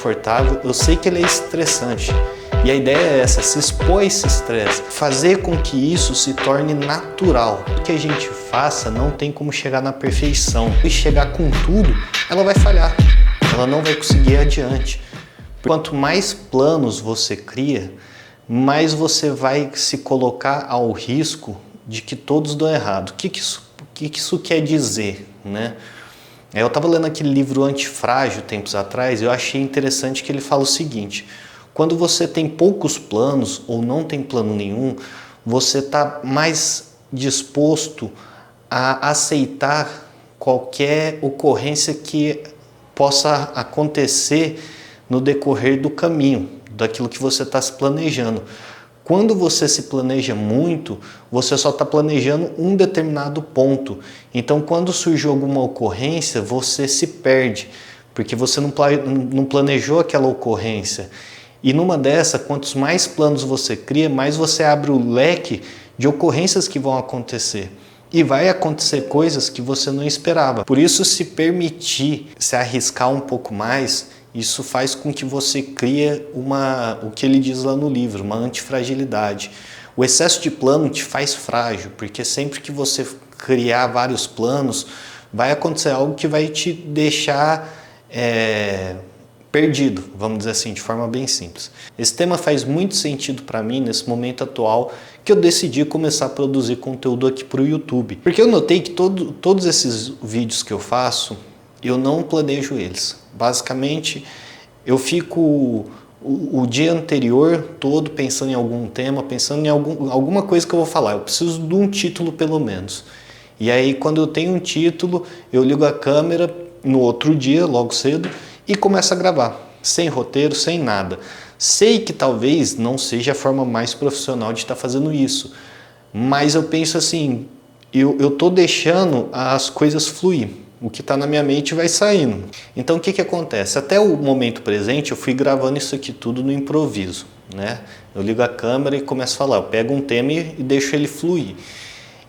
desconfortável, eu sei que ele é estressante. E a ideia é essa, se expor a esse estresse, fazer com que isso se torne natural. O que a gente faça não tem como chegar na perfeição. E chegar com tudo, ela vai falhar, ela não vai conseguir ir adiante. Quanto mais planos você cria, mais você vai se colocar ao risco de que todos dão errado. O que isso quer dizer, né? Eu estava lendo aquele livro Antifrágil tempos atrás e eu achei interessante que ele fala o seguinte: quando você tem poucos planos ou não tem plano nenhum, você está mais disposto a aceitar qualquer ocorrência que possa acontecer no decorrer do caminho, daquilo que você está se planejando. Quando você se planeja muito, você só está planejando um determinado ponto. Então, quando surgiu alguma ocorrência, você se perde, porque você não planejou aquela ocorrência. E numa dessa, quantos mais planos você cria, mais você abre o leque de ocorrências que vão acontecer. E vai acontecer coisas que você não esperava. Por isso, se permitir se arriscar um pouco mais, isso faz com que você crie o que ele diz lá no livro, uma antifragilidade. O excesso de plano te faz frágil, porque sempre que você criar vários planos, vai acontecer algo que vai te deixar perdido, vamos dizer assim, de forma bem simples. Esse tema faz muito sentido para mim nesse momento atual que eu decidi começar a produzir conteúdo aqui para o YouTube. Porque eu notei que todos esses vídeos que eu faço, eu não planejo eles. Basicamente, eu fico o dia anterior todo pensando em algum tema, pensando em alguma coisa que eu vou falar. Eu preciso de um título pelo menos. E aí, quando eu tenho um título, eu ligo a câmera no outro dia, logo cedo, e começo a gravar, sem roteiro, sem nada. Sei que talvez não seja a forma mais profissional de estar fazendo isso, mas eu penso assim, eu estou deixando as coisas fluir. O que está na minha mente vai saindo. Então o que acontece? Até o momento presente eu fui gravando isso aqui tudo no improviso, né? Eu ligo a câmera e começo a falar, eu pego um tema e deixo ele fluir.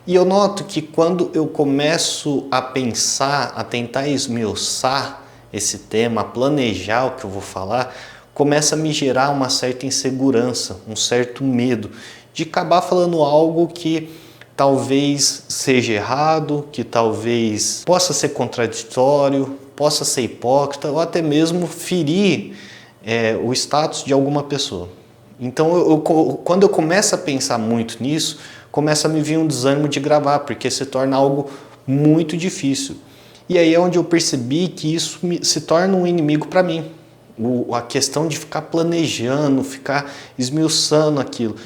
E eu noto que quando eu começo a pensar, a tentar esmiuçar esse tema, a planejar o que eu vou falar, começa a me gerar uma certa insegurança, um certo medo de acabar falando algo que talvez seja errado, que talvez possa ser contraditório, possa ser hipócrita ou até mesmo ferir o status de alguma pessoa. Então, quando eu começo a pensar muito nisso, começa a me vir um desânimo de gravar, porque se torna algo muito difícil. E aí é onde eu percebi que isso se torna um inimigo para mim. A questão de ficar planejando, ficar esmiuçando aquilo.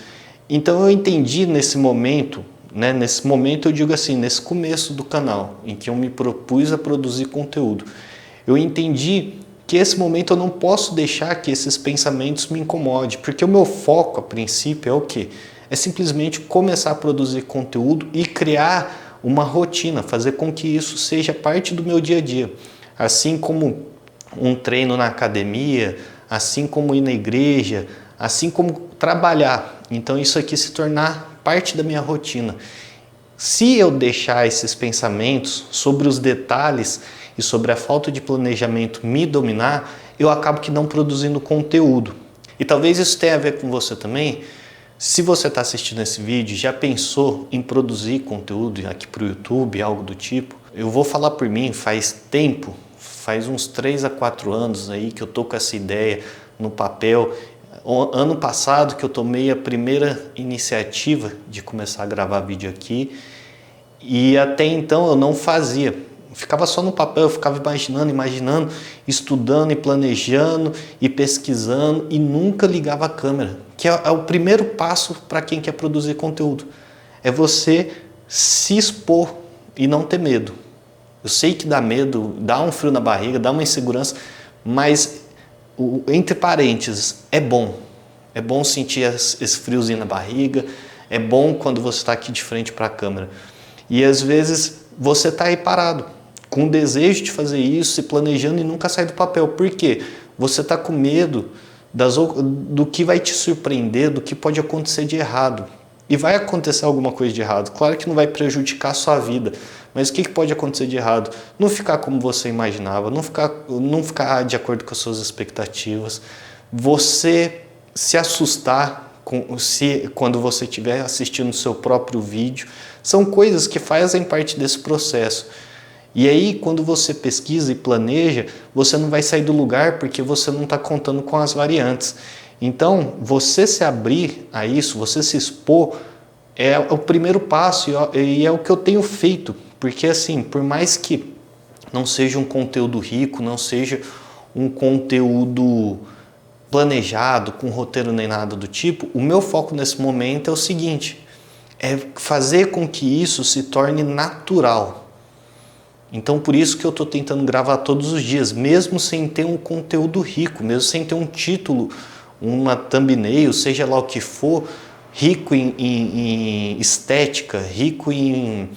Então eu entendi nesse momento, né, nesse momento eu digo assim, nesse começo do canal, em que eu me propus a produzir conteúdo, eu entendi que esse momento eu não posso deixar que esses pensamentos me incomodem, porque o meu foco a princípio é o quê? É simplesmente começar a produzir conteúdo e criar uma rotina, fazer com que isso seja parte do meu dia a dia. Assim como um treino na academia, assim como ir na igreja, assim como trabalhar. Então isso aqui se tornar parte da minha rotina. Se eu deixar esses pensamentos sobre os detalhes e sobre a falta de planejamento me dominar, eu acabo que não produzindo conteúdo. E talvez isso tenha a ver com você também. Se você está assistindo esse vídeo, já pensou em produzir conteúdo aqui para o YouTube, algo do tipo? Eu vou falar por mim, faz tempo, faz uns 3 a 4 anos aí que eu tô com essa ideia no papel. Ano passado que eu tomei a primeira iniciativa de começar a gravar vídeo aqui, e até então eu não fazia. Ficava só no papel, eu ficava imaginando, estudando e planejando e pesquisando e nunca ligava a câmera, que é o primeiro passo para quem quer produzir conteúdo. É você se expor e não ter medo. Eu sei que dá medo, dá um frio na barriga, dá uma insegurança, mas entre parênteses, é bom. É bom sentir esse friozinho na barriga, é bom quando você está aqui de frente para a câmera. E às vezes você está aí parado, com o desejo de fazer isso, se planejando e nunca sai do papel. Por quê? Você está com medo do que vai te surpreender, do que pode acontecer de errado. E vai acontecer alguma coisa de errado. Claro que não vai prejudicar a sua vida, mas o que pode acontecer de errado? Não ficar como você imaginava, não ficar de acordo com as suas expectativas, você se assustar quando você estiver assistindo o seu próprio vídeo. São coisas que fazem parte desse processo. E aí, quando você pesquisa e planeja, você não vai sair do lugar porque você não está contando com as variantes. Então, você se abrir a isso, você se expor, é o primeiro passo e é o que eu tenho feito. Porque assim, por mais que não seja um conteúdo rico, não seja um conteúdo planejado, com roteiro nem nada do tipo, o meu foco nesse momento é o seguinte, é fazer com que isso se torne natural. Então por isso que eu estou tentando gravar todos os dias, mesmo sem ter um conteúdo rico, mesmo sem ter um título, uma thumbnail, seja lá o que for, rico em estética, rico em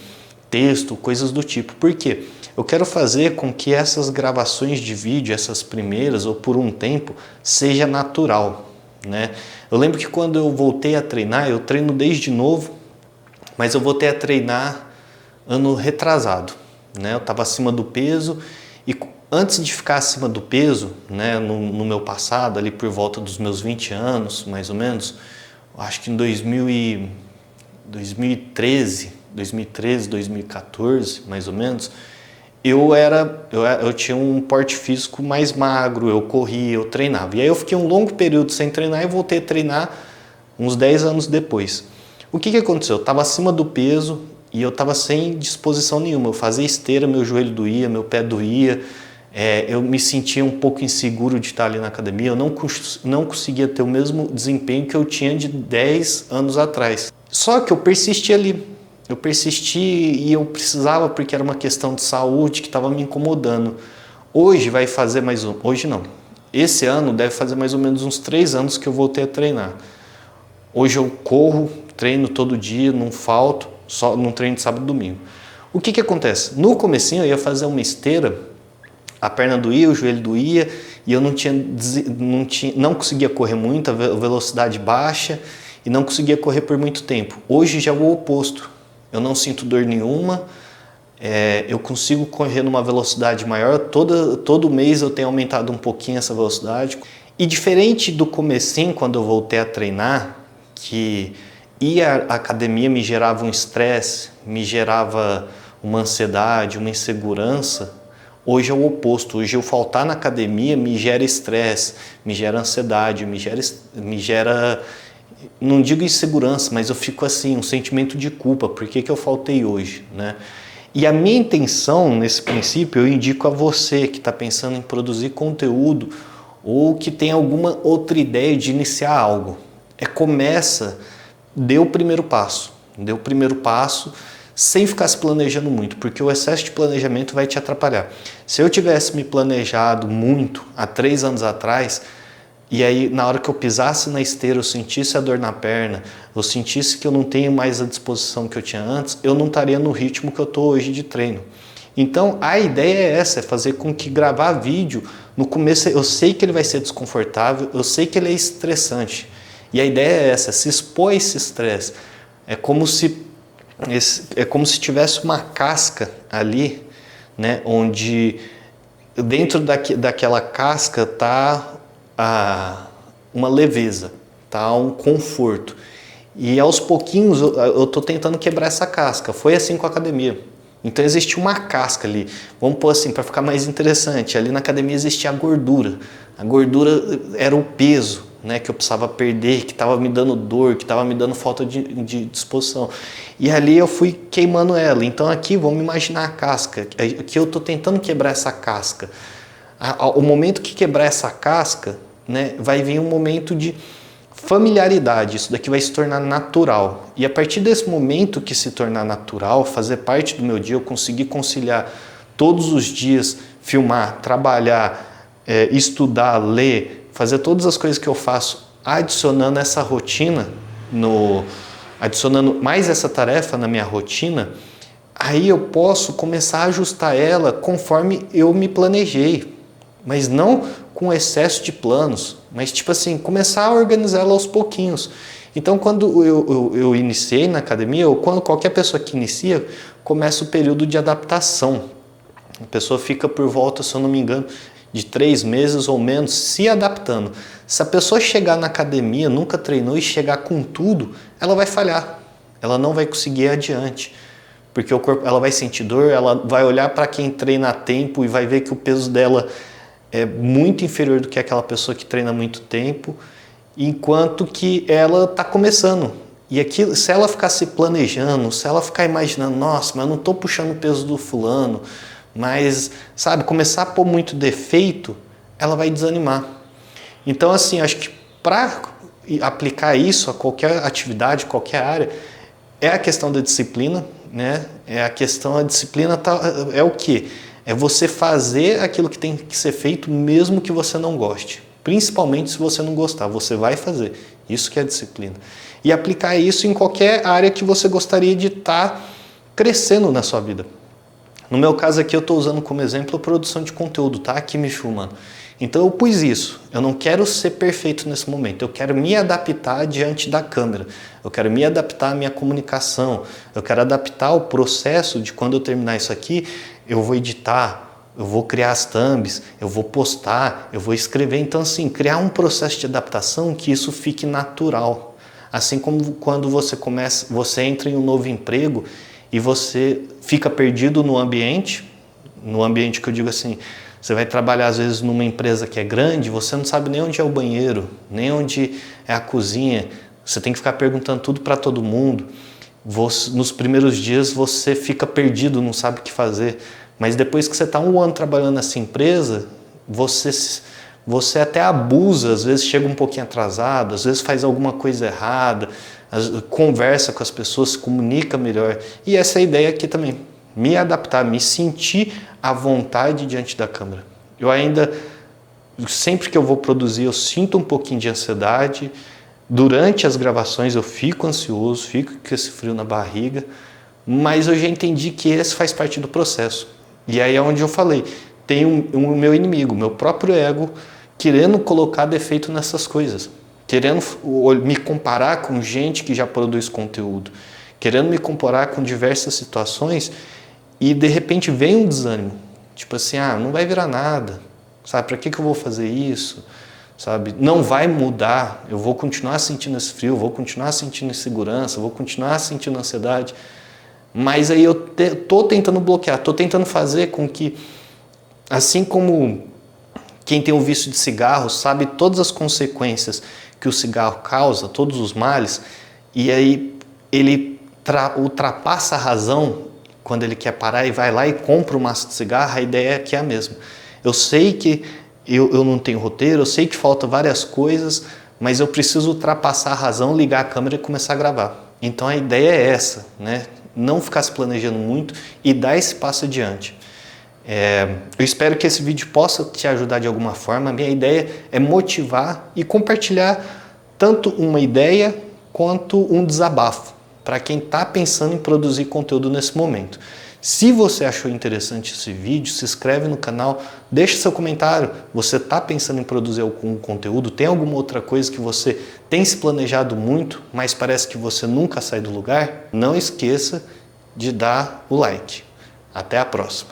texto, coisas do tipo. Por quê? Eu quero fazer com que essas gravações de vídeo, essas primeiras ou por um tempo, seja natural, né? Eu lembro que quando eu voltei a treinar, eu treino desde novo, mas eu voltei a treinar ano retrasado, né? Eu estava acima do peso e antes de ficar acima do peso, né, no meu passado, ali por volta dos meus 20 anos, mais ou menos, acho que em 2013, 2014, mais ou menos, eu tinha um porte físico mais magro, eu corria, eu treinava. E aí eu fiquei um longo período sem treinar e voltei a treinar uns 10 anos depois. O que aconteceu? Eu estava acima do peso e eu estava sem disposição nenhuma. Eu fazia esteira, meu joelho doía, meu pé doía, eu me sentia um pouco inseguro de estar ali na academia, eu não conseguia ter o mesmo desempenho que eu tinha de 10 anos atrás. Só que eu persisti ali. Eu persisti e eu precisava porque era uma questão de saúde que estava me incomodando. Hoje vai fazer hoje não. Esse ano deve fazer mais ou menos uns 3 anos que eu voltei a treinar. Hoje eu corro, treino todo dia, não falto, só não treino de sábado e domingo. O que acontece? No comecinho eu ia fazer uma esteira, a perna doía, o joelho doía e eu não conseguia correr muito, a velocidade baixa e não conseguia correr por muito tempo. Hoje já é o oposto. Eu não sinto dor nenhuma, eu consigo correr numa velocidade maior, todo mês eu tenho aumentado um pouquinho essa velocidade. E diferente do comecinho, quando eu voltei a treinar, que ir à academia me gerava um estresse, me gerava uma ansiedade, uma insegurança, hoje é o oposto. Hoje eu faltar na academia me gera estresse, me gera ansiedade, me gera não digo insegurança, mas eu fico assim, um sentimento de culpa, por que eu faltei hoje, né? E a minha intenção, nesse princípio, eu indico a você que está pensando em produzir conteúdo ou que tem alguma outra ideia de iniciar algo. Dê o primeiro passo. Dê o primeiro passo sem ficar se planejando muito, porque o excesso de planejamento vai te atrapalhar. Se eu tivesse me planejado muito há 3 anos atrás, e aí na hora que eu pisasse na esteira, eu sentisse a dor na perna, eu sentisse que eu não tenho mais a disposição que eu tinha antes, eu não estaria no ritmo que eu estou hoje de treino. Então a ideia é essa, é fazer com que gravar vídeo, no começo eu sei que ele vai ser desconfortável, eu sei que ele é estressante. E a ideia é essa, se expor a esse estresse. É como se tivesse uma casca ali, né, onde dentro daquela casca está uma leveza, tá? Um conforto. E aos pouquinhos eu estou tentando quebrar essa casca. Foi assim com a academia. Então existe uma casca ali. Vamos pôr assim, para ficar mais interessante. Ali na academia existia a gordura. A gordura era o peso, né, que eu precisava perder, que estava me dando dor, que estava me dando falta de disposição. E ali eu fui queimando ela. Então aqui vamos imaginar a casca. Aqui eu estou tentando quebrar essa casca. O momento que quebrar essa casca, né, vai vir um momento de familiaridade, isso daqui vai se tornar natural. E a partir desse momento que se tornar natural, fazer parte do meu dia, eu conseguir conciliar todos os dias, filmar, trabalhar, estudar, ler, fazer todas as coisas que eu faço, adicionando essa rotina, adicionando mais essa tarefa na minha rotina, aí eu posso começar a ajustar ela conforme eu me planejei. mas não com excesso de planos, mas tipo assim, começar a organizá-la aos pouquinhos. Então quando eu iniciei na academia, ou quando qualquer pessoa que inicia, começa o período de adaptação. A pessoa fica por volta, se eu não me engano, de 3 meses ou menos se adaptando. Se a pessoa chegar na academia, nunca treinou e chegar com tudo, ela vai falhar, ela não vai conseguir ir adiante. Porque o corpo, ela vai sentir dor, ela vai olhar para quem treina há tempo e vai ver que o peso dela é muito inferior do que aquela pessoa que treina há muito tempo, enquanto que ela está começando. E aquilo, se ela ficar se planejando, se ela ficar imaginando, nossa, mas eu não estou puxando o peso do fulano, mas, sabe, começar a pôr muito defeito, ela vai desanimar. Então, assim, acho que para aplicar isso a qualquer atividade, qualquer área, é a questão da disciplina, né? É a questão, a disciplina é o quê? É você fazer aquilo que tem que ser feito mesmo que você não goste. Principalmente se você não gostar, você vai fazer. Isso que é disciplina. E aplicar isso em qualquer área que você gostaria de estar crescendo na sua vida. No meu caso aqui eu estou usando como exemplo a produção de conteúdo, tá? Aqui me filmando. Então eu pus isso, eu não quero ser perfeito nesse momento, eu quero me adaptar diante da câmera, eu quero me adaptar à minha comunicação, eu quero adaptar o processo de quando eu terminar isso aqui, eu vou editar, eu vou criar as thumbs, eu vou postar, eu vou escrever. Então assim, criar um processo de adaptação que isso fique natural. Assim como quando você entra em um novo emprego e você fica perdido no ambiente que eu digo assim, você vai trabalhar às vezes numa empresa que é grande, você não sabe nem onde é o banheiro, nem onde é a cozinha, você tem que ficar perguntando tudo para todo mundo. Nos primeiros dias você fica perdido, não sabe o que fazer, mas depois que você está 1 ano trabalhando nessa empresa, você até abusa, às vezes chega um pouquinho atrasado, às vezes faz alguma coisa errada, conversa com as pessoas, se comunica melhor. E essa é a ideia aqui também, me adaptar, me sentir à vontade diante da câmera. Eu ainda, sempre que eu vou produzir, eu sinto um pouquinho de ansiedade. Durante as gravações eu fico ansioso, fico com esse frio na barriga, mas eu já entendi que esse faz parte do processo. E aí é onde eu falei, tem o meu inimigo, meu próprio ego, querendo colocar defeito nessas coisas, querendo me comparar com gente que já produz conteúdo, querendo me comparar com diversas situações e de repente vem um desânimo, tipo assim, não vai virar nada, sabe, para que eu vou fazer isso, sabe, não vai mudar, eu vou continuar sentindo esse frio, vou continuar sentindo insegurança, vou continuar sentindo ansiedade, mas aí eu tô tentando bloquear, tô tentando fazer com que, assim como quem tem o vício de cigarro sabe todas as consequências que o cigarro causa, todos os males, e aí ele ultrapassa a razão quando ele quer parar e vai lá e compra um maço de cigarro, a ideia aqui é a mesma. Eu sei que eu não tenho roteiro, eu sei que faltam várias coisas, mas eu preciso ultrapassar a razão, ligar a câmera e começar a gravar. Então a ideia é essa, né? Não ficar se planejando muito e dar esse passo adiante. Eu espero que esse vídeo possa te ajudar de alguma forma. A minha ideia é motivar e compartilhar tanto uma ideia quanto um desabafo para quem está pensando em produzir conteúdo nesse momento. Se você achou interessante esse vídeo, se inscreve no canal, deixa seu comentário. Você está pensando em produzir algum conteúdo? Tem alguma outra coisa que você tem se planejado muito, mas parece que você nunca sai do lugar? Não esqueça de dar o like. Até a próxima!